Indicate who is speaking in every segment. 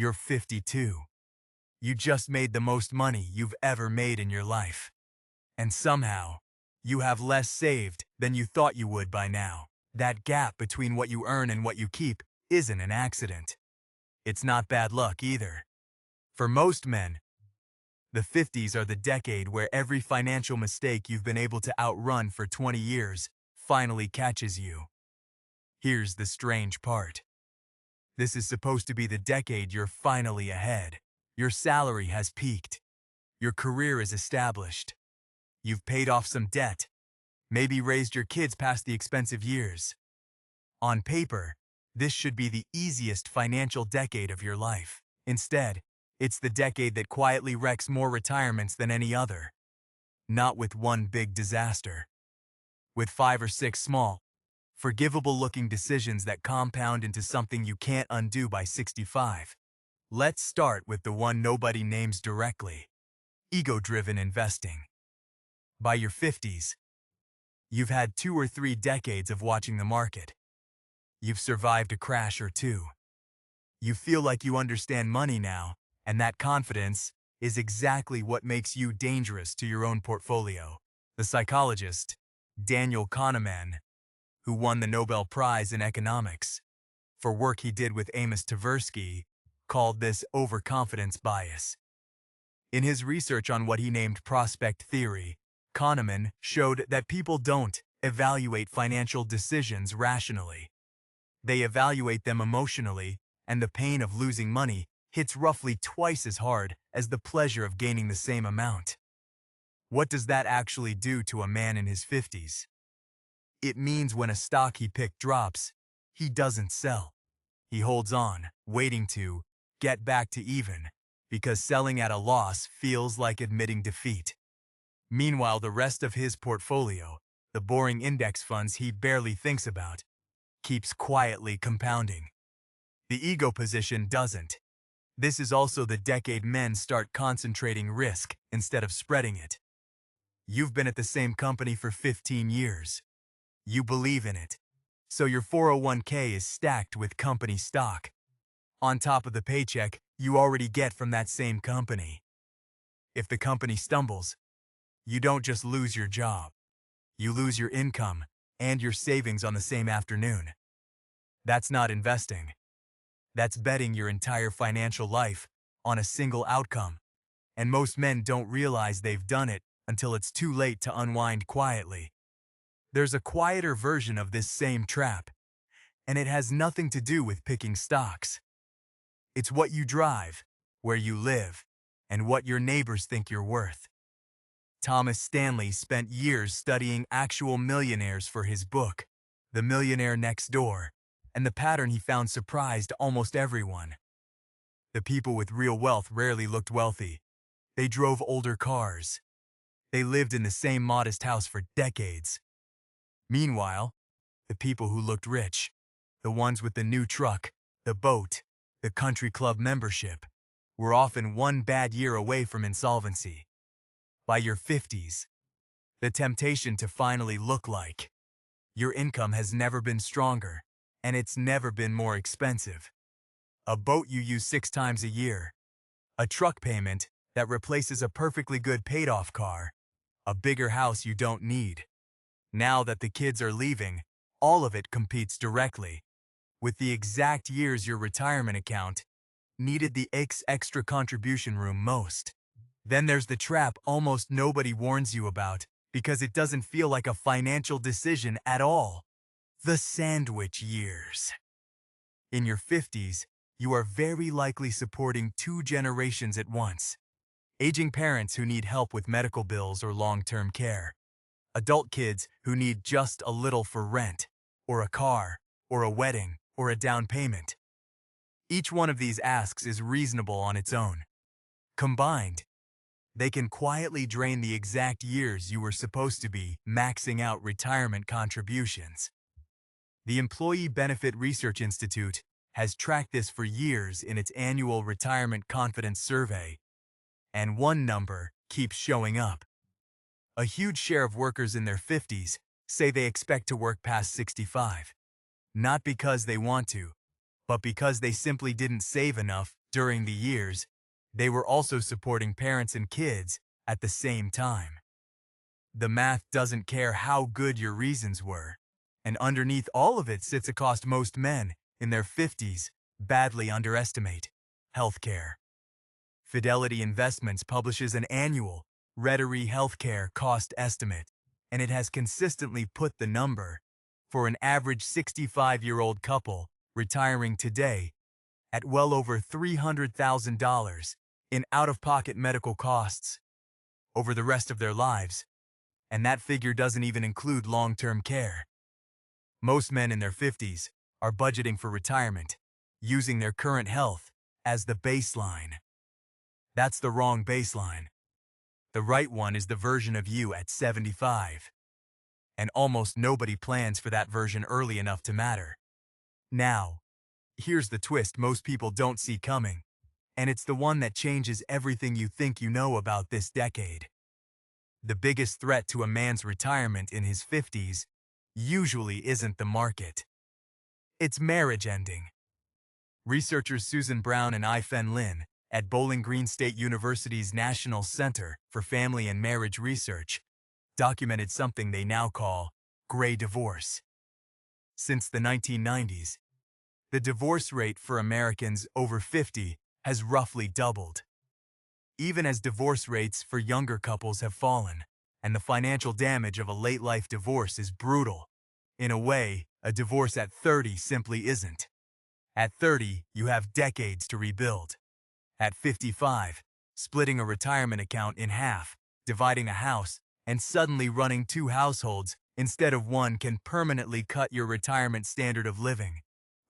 Speaker 1: You're 52. You just made the most money you've ever made in your life. And somehow, you have less saved than you thought you would by now. That gap between what you earn and what you keep isn't an accident. It's not bad luck either. For most men, the 50s are the decade where every financial mistake you've been able to outrun for 20 years finally catches you. Here's the strange part. This is supposed to be the decade you're finally ahead. Your salary has peaked. Your career is established. You've paid off some debt, maybe raised your kids past the expensive years. On paper, this should be the easiest financial decade of your life. Instead, it's the decade that quietly wrecks more retirements than any other. Not with one big disaster. With 5 or 6 small, forgivable-looking decisions that compound into something you can't undo by 65. Let's start with the one nobody names directly: ego-driven investing. By your 50s, you've had 2 or 3 decades of watching the market. You've survived a crash or two. You feel like you understand money now, and that confidence is exactly what makes you dangerous to your own portfolio. The psychologist, Daniel Kahneman, who won the Nobel Prize in economics for work he did with Amos Tversky, called this overconfidence bias. In his research on what he named prospect theory, Kahneman showed that people don't evaluate financial decisions rationally. They evaluate them emotionally, and the pain of losing money hits roughly twice as hard as the pleasure of gaining the same amount. What does that actually do to a man in his 50s? It means when a stock he picked drops, he doesn't sell. He holds on, waiting to get back to even, because selling at a loss feels like admitting defeat. Meanwhile, the rest of his portfolio, the boring index funds he barely thinks about, keeps quietly compounding. The ego position doesn't. This is also the decade men start concentrating risk instead of spreading it. You've been at the same company for 15 years. You believe in it, so your 401k is stacked with company stock, on top of the paycheck you already get from that same company. If the company stumbles, you don't just lose your job. You lose your income and your savings on the same afternoon. That's not investing. That's betting your entire financial life on a single outcome. And most men don't realize they've done it until it's too late to unwind quietly. There's a quieter version of this same trap, and it has nothing to do with picking stocks. It's what you drive, where you live, and what your neighbors think you're worth. Thomas Stanley spent years studying actual millionaires for his book, The Millionaire Next Door, and the pattern he found surprised almost everyone. The people with real wealth rarely looked wealthy. They drove older cars. They lived in the same modest house for decades. Meanwhile, the people who looked rich, the ones with the new truck, the boat, the country club membership, were often one bad year away from insolvency. By your 50s, the temptation to finally look like your income has never been stronger, and it's never been more expensive. A boat you use 6 times a year, a truck payment that replaces a perfectly good paid-off car, a bigger house you don't need. Now that the kids are leaving, all of it competes directly with the exact years your retirement account needed the extra contribution room most. Then there's the trap almost nobody warns you about because it doesn't feel like a financial decision at all: the sandwich years. In your 50s, you are very likely supporting 2 generations at once: aging parents who need help with medical bills or long-term care, adult kids who need just a little for rent, or a car, or a wedding, or a down payment. Each one of these asks is reasonable on its own. Combined, they can quietly drain the exact years you were supposed to be maxing out retirement contributions. The Employee Benefit Research Institute has tracked this for years in its annual Retirement Confidence Survey, and one number keeps showing up. A huge share of workers in their 50s say they expect to work past 65, not because they want to, but because they simply didn't save enough During the years, they were also supporting parents and kids at the same time. The math doesn't care how good your reasons were, and underneath all of it sits a cost most men in their 50s badly underestimate: healthcare. Fidelity Investments publishes an annual retiree healthcare cost estimate, and it has consistently put the number for an average 65-year-old couple retiring today at well over $300,000 in out-of-pocket medical costs over the rest of their lives, and that figure doesn't even include long-term care. Most men in their 50s are budgeting for retirement, using their current health as the baseline. That's the wrong baseline. The right one is the version of you at 75. And almost nobody plans for that version early enough to matter. Now, here's the twist most people don't see coming, and it's the one that changes everything you think you know about this decade. The biggest threat to a man's retirement in his 50s usually isn't the market. It's marriage ending. Researchers Susan Brown and I-Fen Lin at Bowling Green State University's National Center for Family and Marriage Research documented something they now call gray divorce. Since the 1990s, the divorce rate for Americans over 50 has roughly doubled. Even as divorce rates for younger couples have fallen, and the financial damage of a late-life divorce is brutal. In a way, a divorce at 30 simply isn't. At 30, you have decades to rebuild. At 55, splitting a retirement account in half, dividing a house, and suddenly running two households instead of one can permanently cut your retirement standard of living,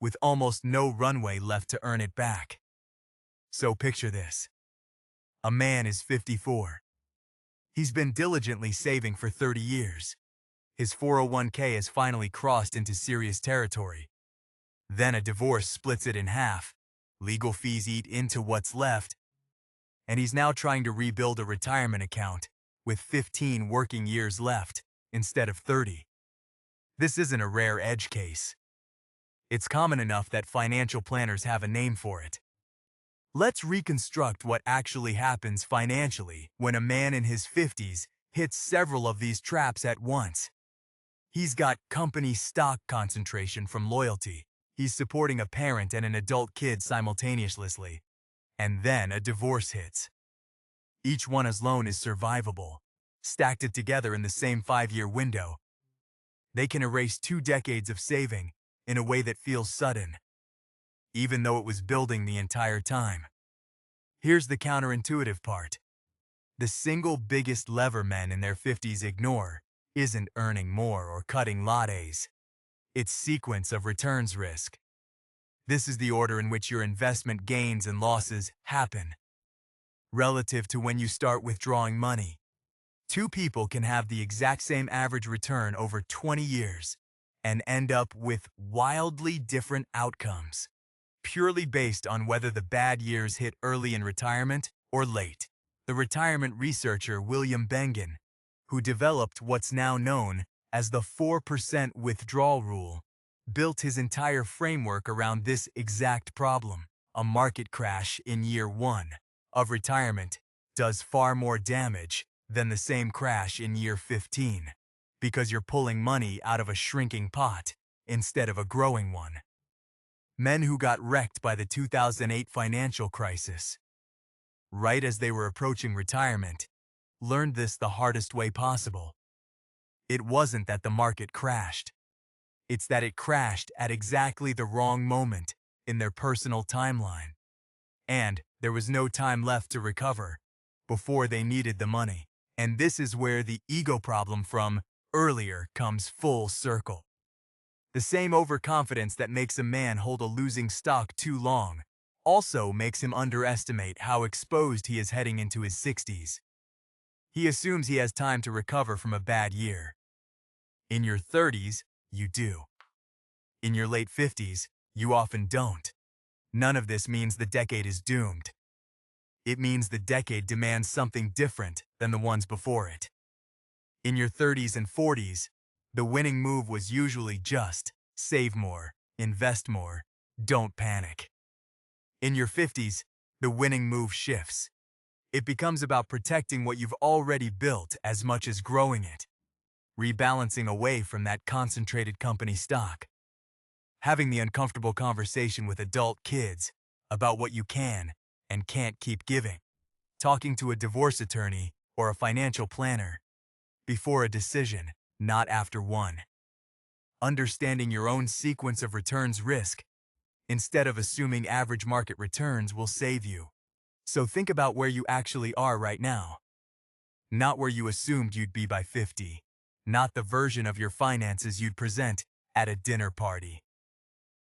Speaker 1: with almost no runway left to earn it back. So picture this. A man is 54. He's been diligently saving for 30 years. His 401k has finally crossed into serious territory. Then a divorce splits it in half, legal fees eat into what's left, and he's now trying to rebuild a retirement account with 15 working years left instead of 30. This isn't a rare edge case. It's common enough that financial planners have a name for it. Let's reconstruct what actually happens financially when a man in his 50s hits several of these traps at once. He's got company stock concentration from loyalty. He's supporting a parent and an adult kid simultaneously. And then a divorce hits. Each one alone is survivable. Stacked it together in the same 5-year window, they can erase 2 decades of saving in a way that feels sudden, even though it was building the entire time. Here's the counterintuitive part. The single biggest lever men in their 50s ignore isn't earning more or cutting lattes. It's sequence of returns risk. This is the order in which your investment gains and losses happen, relative to when you start withdrawing money. 2 people can have the exact same average return over 20 years and end up with wildly different outcomes, purely based on whether the bad years hit early in retirement or late. The retirement researcher William Bengen, who developed what's now known as the 4% withdrawal rule, built his entire framework around this exact problem. A market crash in year 1 of retirement does far more damage than the same crash in year 15, because you're pulling money out of a shrinking pot instead of a growing one. Men who got wrecked by the 2008 financial crisis, right as they were approaching retirement, learned this the hardest way possible. It wasn't that the market crashed. It's that it crashed at exactly the wrong moment in their personal timeline. And there was no time left to recover before they needed the money. And this is where the ego problem from earlier comes full circle. The same overconfidence that makes a man hold a losing stock too long also makes him underestimate how exposed he is heading into his 60s. He assumes he has time to recover from a bad year. In your 30s, you do. In your late 50s, you often don't. None of this means the decade is doomed. It means the decade demands something different than the ones before it. In your 30s and 40s, the winning move was usually just save more, invest more, don't panic. In your 50s, the winning move shifts. It becomes about protecting what you've already built as much as growing it, rebalancing away from that concentrated company stock, having the uncomfortable conversation with adult kids about what you can and can't keep giving, talking to a divorce attorney or a financial planner before a decision, not after one, understanding your own sequence of returns risk instead of assuming average market returns will save you. So think about where you actually are right now, not where you assumed you'd be by 50, not the version of your finances you'd present at a dinner party.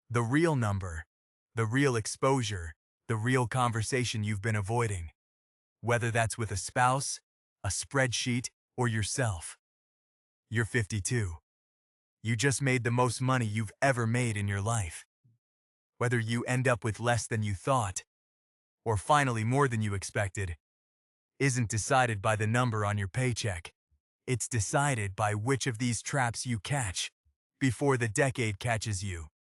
Speaker 1: The real number, the real exposure, the real conversation you've been avoiding, whether that's with a spouse, a spreadsheet, or yourself. You're 52. You just made the most money you've ever made in your life. Whether you end up with less than you thought, or finally more than you expected, isn't decided by the number on your paycheck. It's decided by which of these traps you catch before the decade catches you.